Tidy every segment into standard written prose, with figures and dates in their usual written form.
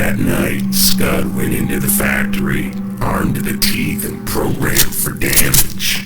That night, Scud went into the factory, armed to the teeth and programmed for damage.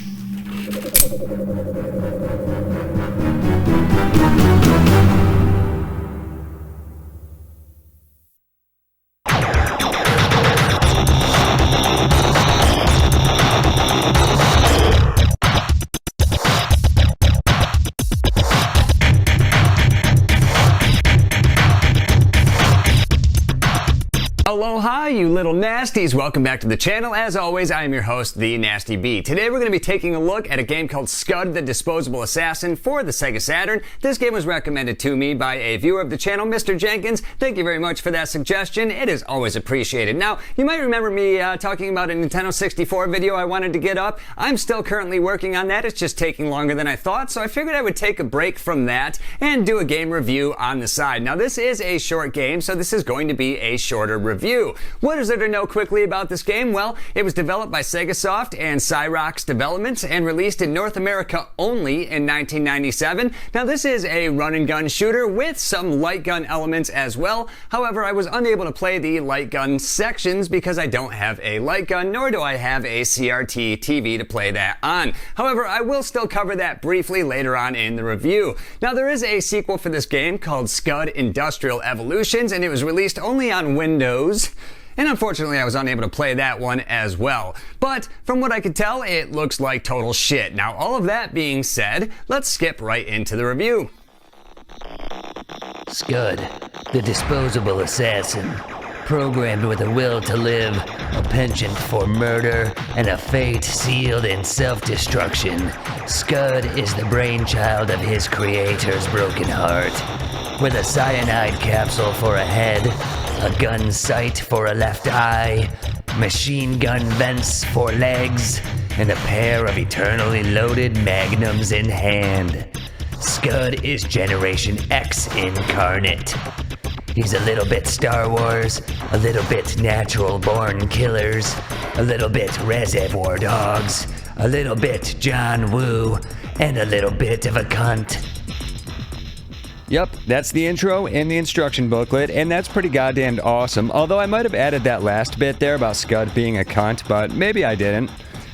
Aloha, you little nasties. Welcome back to the channel. As always, I am your host, The Nasty Bee. Today we're going to be taking a look at a game called Scud The Disposable Assassin for the Sega Saturn. This game was recommended to me by a viewer of the channel, Mr. Jenkins. Thank you very much for that suggestion. It is always appreciated. Now, you might remember me talking about a Nintendo 64 video I wanted to get up. I'm still currently working on that. It's just taking longer than I thought, so I figured I would take a break from that and do a game review on the side. Now, this is a short game, so this is going to be a shorter review. What is there to know quickly about this game? Well, it was developed by Sega Soft and Cyrox Developments and released in North America only in 1997. Now, this is a run-and-gun shooter with some light gun elements as well. However, I was unable to play the light gun sections because I don't have a light gun, nor do I have a CRT TV to play that on. However, I will still cover that briefly later on in the review. Now, there is a sequel for this game called Scud Industrial Evolutions, and it was released only on Windows. And unfortunately, I was unable to play that one as well. But from what I could tell, it looks like total shit. Now, all of that being said, let's skip right into the review. Scud, the Disposable Assassin. Programmed with a will to live, a penchant for murder, and a fate sealed in self-destruction, Scud is the brainchild of his creator's broken heart. With a cyanide capsule for a head, a gun sight for a left eye, machine gun vents for legs, and a pair of eternally loaded magnums in hand. Scud is Generation X incarnate. He's a little bit Star Wars, a little bit Natural Born Killers, a little bit Reservoir Dogs, a little bit John Woo, and a little bit of a cunt. Yep, that's the intro and the instruction booklet, and that's pretty goddamn awesome, although I might have added that last bit there about Scud being a cunt, but maybe I didn't.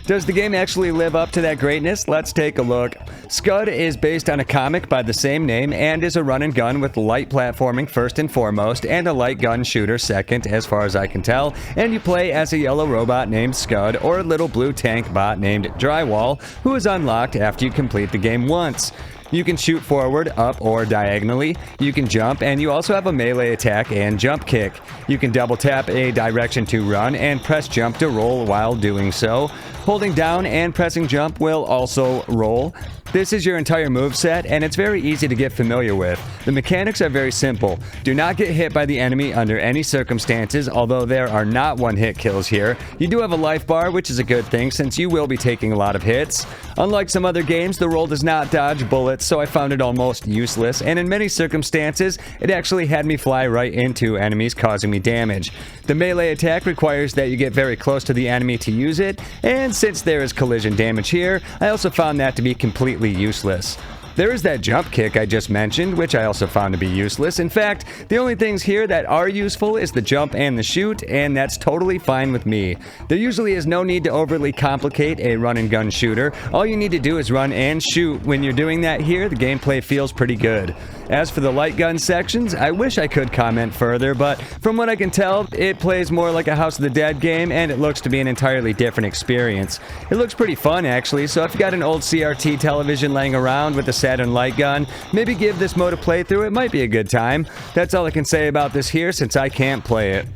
Does the game actually live up to that greatness? Let's take a look. Scud is based on a comic by the same name and is a run and gun with light platforming first and foremost and a light gun shooter second as far as I can tell, and you play as a yellow robot named Scud or a little blue tank bot named Drywall who is unlocked after you complete the game once. You can shoot forward, up, or diagonally. You can jump, and you also have a melee attack and jump kick. You can double tap a direction to run and press jump to roll while doing so. Holding down and pressing jump will also roll. This is your entire moveset, and it's very easy to get familiar with. The mechanics are very simple. Do not get hit by the enemy under any circumstances, although there are not one-hit kills here. You do have a life bar, which is a good thing since you will be taking a lot of hits. Unlike some other games, the roll does not dodge bullets, so I found it almost useless, and in many circumstances, it actually had me fly right into enemies, causing me damage. The melee attack requires that you get very close to the enemy to use it, and since there is collision damage here, I also found that to be completely useless. There is that jump kick I just mentioned, which I also found to be useless. In fact, the only things here that are useful is the jump and the shoot, and that's totally fine with me. There usually is no need to overly complicate a run and gun shooter. All you need to do is run and shoot. When you're doing that here, the gameplay feels pretty good. As for the light gun sections, I wish I could comment further, but from what I can tell, it plays more like a House of the Dead game, and it looks to be an entirely different experience. It looks pretty fun, actually, so if you got an old CRT television laying around with a Saturn light gun, maybe give this mode a playthrough. It might be a good time. That's all I can say about this here, since I can't play it.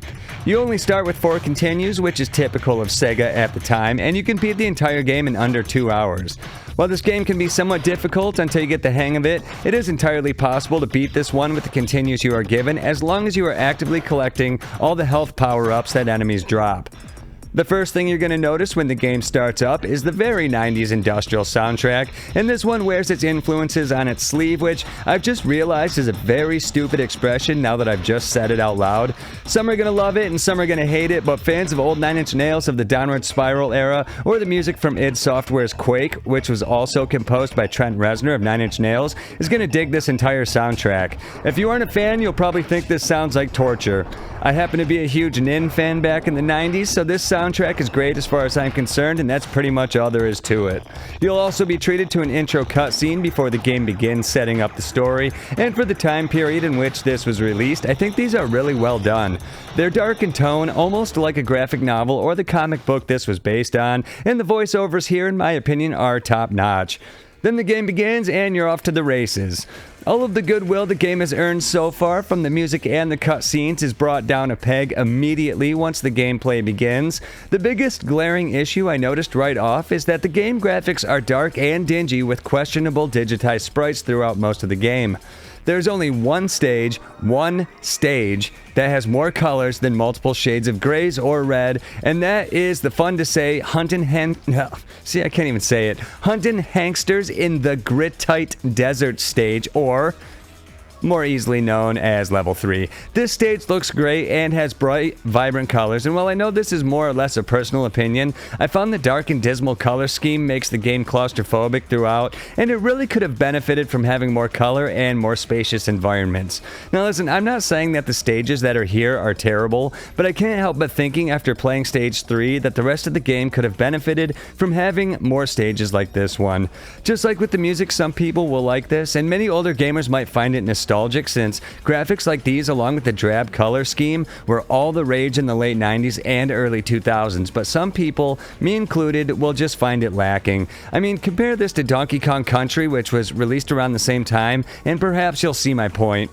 You only start with 4 continues, which is typical of Sega at the time, and you can beat the entire game in under 2 hours. While this game can be somewhat difficult until you get the hang of it, it is entirely possible to beat this one with the continues you are given, as long as you are actively collecting all the health power-ups that enemies drop. The first thing you're going to notice when the game starts up is the very 90s industrial soundtrack, and this one wears its influences on its sleeve, which I've just realized is a very stupid expression now that I've just said it out loud. Some are going to love it and some are going to hate it, but fans of old Nine Inch Nails of the Downward Spiral era, or the music from id Software's Quake, which was also composed by Trent Reznor of Nine Inch Nails, is going to dig this entire soundtrack. If you aren't a fan, you'll probably think this sounds like torture. I happen to be a huge Nin fan back in the 90s, so this soundtrack is great as far as I'm concerned, and that's pretty much all there is to it. You'll also be treated to an intro cutscene before the game begins setting up the story, and for the time period in which this was released, I think these are really well done. They're dark in tone, almost like a graphic novel or the comic book this was based on, and the voiceovers here, in my opinion, are top-notch. Then the game begins and you're off to the races. All of the goodwill the game has earned so far from the music and the cutscenes is brought down a peg immediately once the gameplay begins. The biggest glaring issue I noticed right off is that the game graphics are dark and dingy with questionable digitized sprites throughout most of the game. There's only one stage that has more colors than multiple shades of grays or red, and that is the fun to say Huntin' Hangsters in the Gritite Desert stage, or more easily known as Level 3. This stage looks great and has bright, vibrant colors, and while I know this is more or less a personal opinion, I found the dark and dismal color scheme makes the game claustrophobic throughout, and it really could have benefited from having more color and more spacious environments. Now listen, I'm not saying that the stages that are here are terrible, but I can't help but thinking after playing Stage 3 that the rest of the game could have benefited from having more stages like this one. Just like with the music, some people will like this, and many older gamers might find it nostalgic since graphics like these along with the drab color scheme were all the rage in the late 90s and early 2000s, but some people, me included, will just find it lacking. I mean, compare this to Donkey Kong Country, which was released around the same time, and perhaps you'll see my point.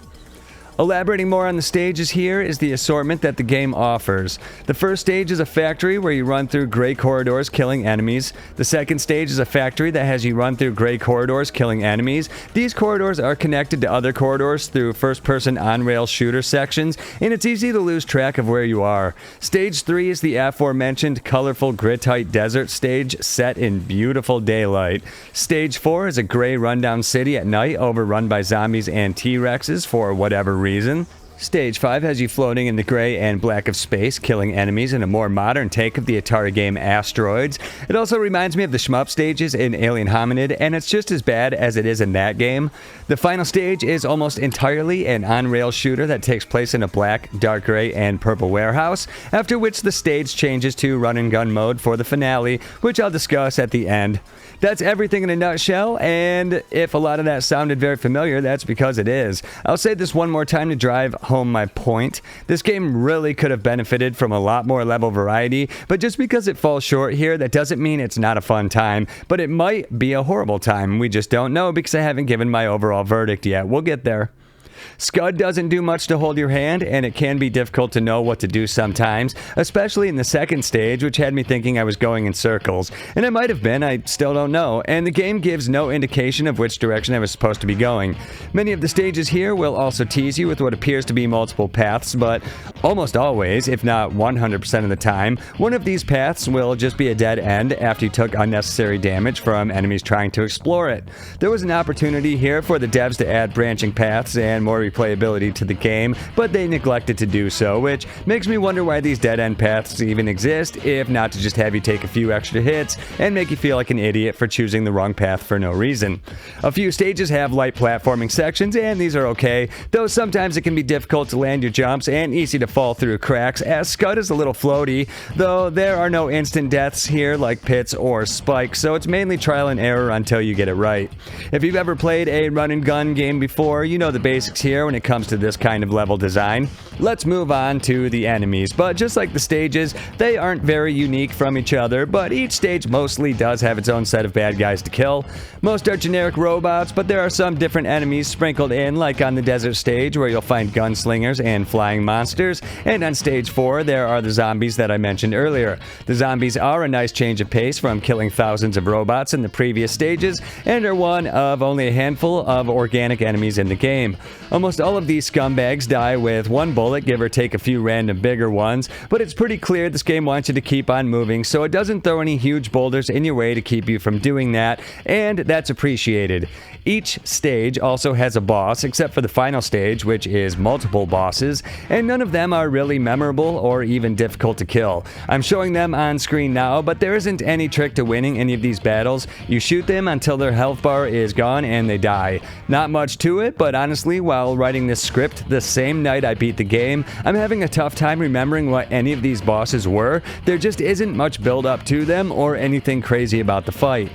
Elaborating more on the stages here is the assortment that the game offers. The first stage is a factory where you run through gray corridors killing enemies. The second stage is a factory that has you run through gray corridors killing enemies. These corridors are connected to other corridors through first-person on-rail shooter sections, and it's easy to lose track of where you are. Stage 3 is the aforementioned colorful Gritite Desert stage set in beautiful daylight. Stage 4 is a gray rundown city at night overrun by zombies and T-Rexes for whatever reason. Stage 5 has you floating in the gray and black of space, killing enemies in a more modern take of the Atari game Asteroids. It also reminds me of the shmup stages in Alien Hominid, and it's just as bad as it is in that game. The final stage is almost entirely an on-rail shooter that takes place in a black, dark gray, and purple warehouse, after which the stage changes to run-and-gun mode for the finale, which I'll discuss at the end. That's everything in a nutshell, and if a lot of that sounded very familiar, that's because it is. I'll say this one more time to drive home my point. This game really could have benefited from a lot more level variety, but just because it falls short here, that doesn't mean it's not a fun time, but it might be a horrible time. We just don't know because I haven't given my overall verdict yet. We'll get there. Scud doesn't do much to hold your hand, and it can be difficult to know what to do sometimes, especially in the second stage, which had me thinking I was going in circles. And it might have been, I still don't know, and the game gives no indication of which direction I was supposed to be going. Many of the stages here will also tease you with what appears to be multiple paths, but almost always, if not 100% of the time, one of these paths will just be a dead end after you took unnecessary damage from enemies trying to explore it. There was an opportunity here for the devs to add branching paths and more replayability to the game, but they neglected to do so, which makes me wonder why these dead-end paths even exist, if not to just have you take a few extra hits and make you feel like an idiot for choosing the wrong path for no reason. A few stages have light platforming sections, and these are okay, though sometimes it can be difficult to land your jumps and easy to fall through cracks, as Scud is a little floaty, though there are no instant deaths here like pits or spikes, so it's mainly trial and error until you get it right. If you've ever played a run-and-gun game before, you know the basics here when it comes to this kind of level design. Let's move on to the enemies, but just like the stages, they aren't very unique from each other, but each stage mostly does have its own set of bad guys to kill. Most are generic robots, but there are some different enemies sprinkled in, like on the desert stage where you'll find gunslingers and flying monsters, boulders, and on stage 4 there are the zombies that I mentioned earlier. The zombies are a nice change of pace from killing thousands of robots in the previous stages, and are one of only a handful of organic enemies in the game. Almost all of these scumbags die with one bullet, give or take a few random bigger ones, but it's pretty clear this game wants you to keep on moving, so it doesn't throw any huge boulders in your way to keep you from doing that, and that's appreciated. Each stage also has a boss, except for the final stage, which is multiple bosses, and none of them are really memorable or even difficult to kill. I'm showing them on screen now, but there isn't any trick to winning any of these battles. You shoot them until their health bar is gone and they die. Not much to it, but honestly, while writing this script the same night I beat the game, I'm having a tough time remembering what any of these bosses were. There just isn't much build up to them or anything crazy about the fight.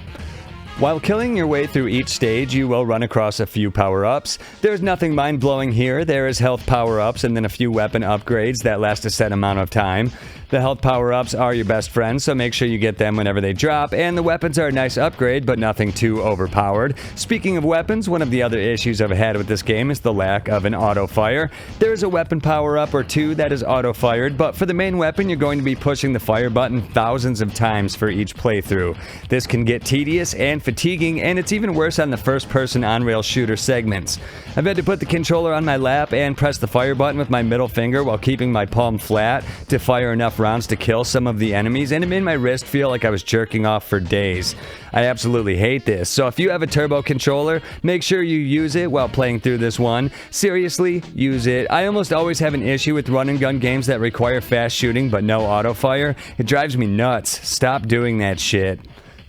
While killing your way through each stage, you will run across a few power-ups. There's nothing mind-blowing here. There is health power-ups and then a few weapon upgrades that last a set amount of time. The health power-ups are your best friends, so make sure you get them whenever they drop, and the weapons are a nice upgrade, but nothing too overpowered. Speaking of weapons, one of the other issues I've had with this game is the lack of an auto-fire. There is a weapon power-up or two that is auto-fired, but for the main weapon, you're going to be pushing the fire button thousands of times for each playthrough. This can get tedious and fatiguing, and it's even worse on the first-person on-rail shooter segments. I've had to put the controller on my lap and press the fire button with my middle finger while keeping my palm flat to fire enough rounds to kill some of the enemies, and it made my wrist feel like I was jerking off for days. I absolutely hate this, so if you have a turbo controller, make sure you use it while playing through this one. Seriously, use it. I almost always have an issue with run and gun games that require fast shooting but no auto fire. It drives me nuts. Stop doing that shit.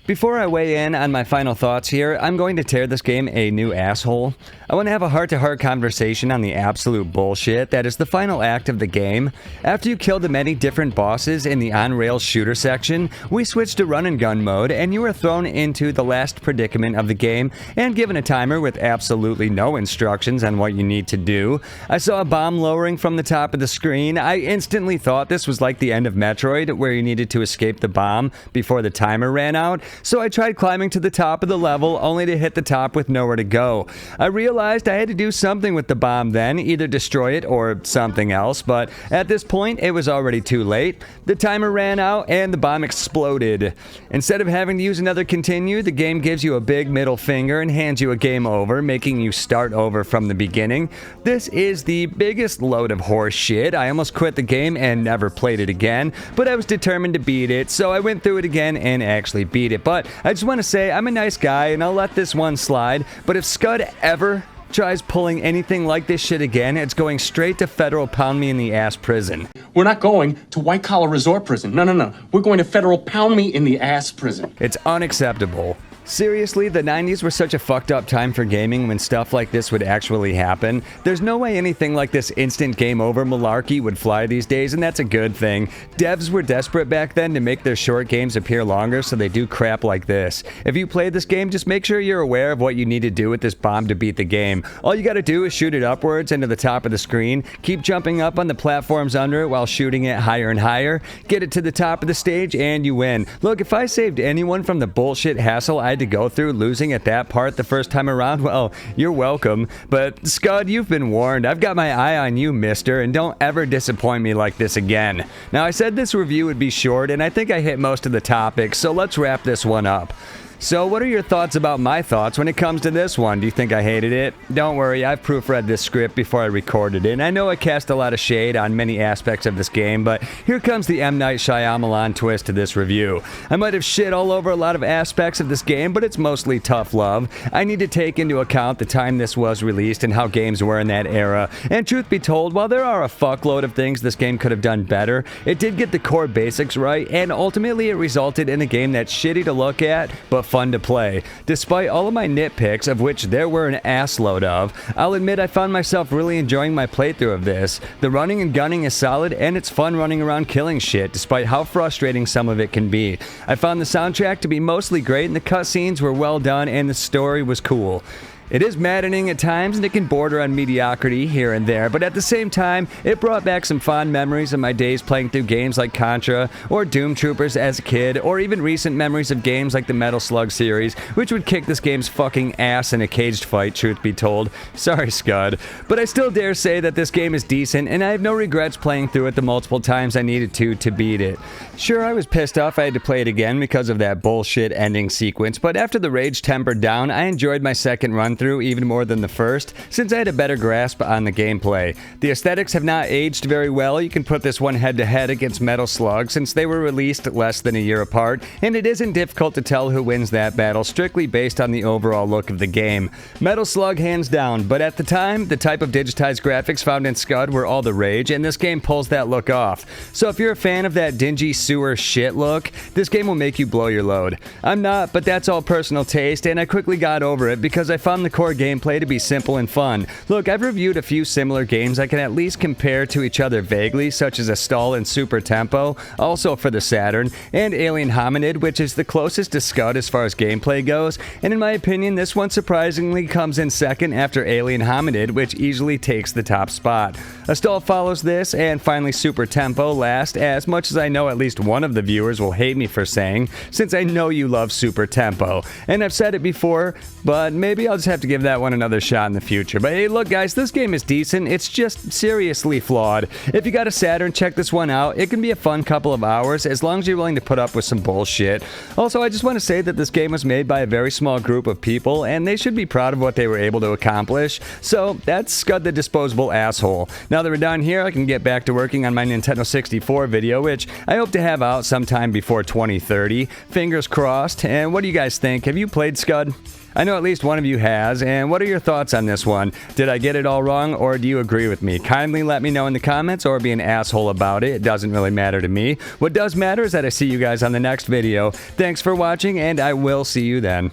Before I weigh in on my final thoughts here, I'm going to tear this game a new asshole. I want to have a heart-to-heart conversation on the absolute bullshit that is the final act of the game. After you kill the many different bosses in the on-rails shooter section, we switch to run-and-gun mode, and you are thrown into the last predicament of the game and given a timer with absolutely no instructions on what you need to do. I saw a bomb lowering from the top of the screen. I instantly thought this was like the end of Metroid, where you needed to escape the bomb before the timer ran out. So I tried climbing to the top of the level, only to hit the top with nowhere to go. I realized I had to do something with the bomb then, either destroy it or something else, but at this point it was already too late. The timer ran out and the bomb exploded. Instead of having to use another continue, the game gives you a big middle finger and hands you a game over, making you start over from the beginning. This is the biggest load of horse shit. I almost quit the game and never played it again, but I was determined to beat it, so I went through it again and actually beat it. But I just want to say I'm a nice guy and I'll let this one slide, but if Scud ever tries pulling anything like this shit again, it's going straight to federal pound me in the ass prison. We're not going to white collar resort prison. No. We're going to federal pound me in the ass prison. It's unacceptable. Seriously, the 90s were such a fucked up time for gaming when stuff like this would actually happen. There's no way anything like this instant game over malarkey would fly these days, and that's a good thing. Devs were desperate back then to make their short games appear longer, so they do crap like this. If you play this game, just make sure you're aware of what you need to do with this bomb to beat the game. All you gotta do is shoot it upwards into the top of the screen, keep jumping up on the platforms under it while shooting it higher and higher, get it to the top of the stage, and you win. Look, if I saved anyone from the bullshit hassle I had to go through losing at that part the first time around, well, you're welcome. But Scud, you've been warned. I've got my eye on you, mister, and don't ever disappoint me like this again. Now, I said this review would be short, and I think I hit most of the topics, so let's wrap this one up. So what are your thoughts about my thoughts when it comes to this one? Do you think I hated it? Don't worry, I've proofread this script before I recorded it, and I know I cast a lot of shade on many aspects of this game, but here comes the M. Night Shyamalan twist to this review. I might have shit all over a lot of aspects of this game, but it's mostly tough love. I need to take into account the time this was released and how games were in that era, and truth be told, while there are a fuckload of things this game could have done better, it did get the core basics right, and ultimately it resulted in a game that's shitty to look at, but fun to play. Despite all of my nitpicks, of which there were an assload of, I'll admit I found myself really enjoying my playthrough of this. The running and gunning is solid, and it's fun running around killing shit, despite how frustrating some of it can be. I found the soundtrack to be mostly great, and the cutscenes were well done, and the story was cool. It is maddening at times and it can border on mediocrity here and there, but at the same time, it brought back some fond memories of my days playing through games like Contra or Doom Troopers as a kid, or even recent memories of games like the Metal Slug series, which would kick this game's fucking ass in a caged fight, truth be told. Sorry, Scud. But I still dare say that this game is decent, and I have no regrets playing through it the multiple times I needed to beat it. Sure, I was pissed off I had to play it again because of that bullshit ending sequence, but after the rage tempered down, I enjoyed my second run through even more than the first, since I had a better grasp on the gameplay. The aesthetics have not aged very well. You can put this one head-to-head against Metal Slug, since they were released less than a year apart, and it isn't difficult to tell who wins that battle strictly based on the overall look of the game. Metal Slug hands down, but at the time, the type of digitized graphics found in Scud were all the rage, and this game pulls that look off. So if you're a fan of that dingy sewer shit look, this game will make you blow your load. I'm not, but that's all personal taste, and I quickly got over it because I found the core gameplay to be simple and fun. Look, I've reviewed a few similar games I can at least compare to each other vaguely, such as Astral and Super Tempo, also for the Saturn, and Alien Hominid, which is the closest to Scud as far as gameplay goes, and in my opinion, this one surprisingly comes in second after Alien Hominid, which easily takes the top spot. Astral follows this, and finally Super Tempo last, as much as I know at least one of the viewers will hate me for saying, since I know you love Super Tempo. And I've said it before, but maybe I'll just have to give that one another shot in the future. But hey, look guys, this game is decent. It's just seriously flawed. If you got a Saturn, check this one out. It can be a fun couple of hours as long as you're willing to put up with some bullshit. Also, I just want to say that this game was made by a very small group of people, and they should be proud of what they were able to accomplish. So that's Scud the Disposable Asshole. Now that we're done here, I can get back to working on my Nintendo 64 video, which I hope to have out sometime before 2030. Fingers crossed. And what do you guys think? Have you played Scud? I know at least one of you has, and what are your thoughts on this one? Did I get it all wrong, or do you agree with me? Kindly let me know in the comments, or be an asshole about it. It doesn't really matter to me. What does matter is that I see you guys on the next video. Thanks for watching, and I will see you then.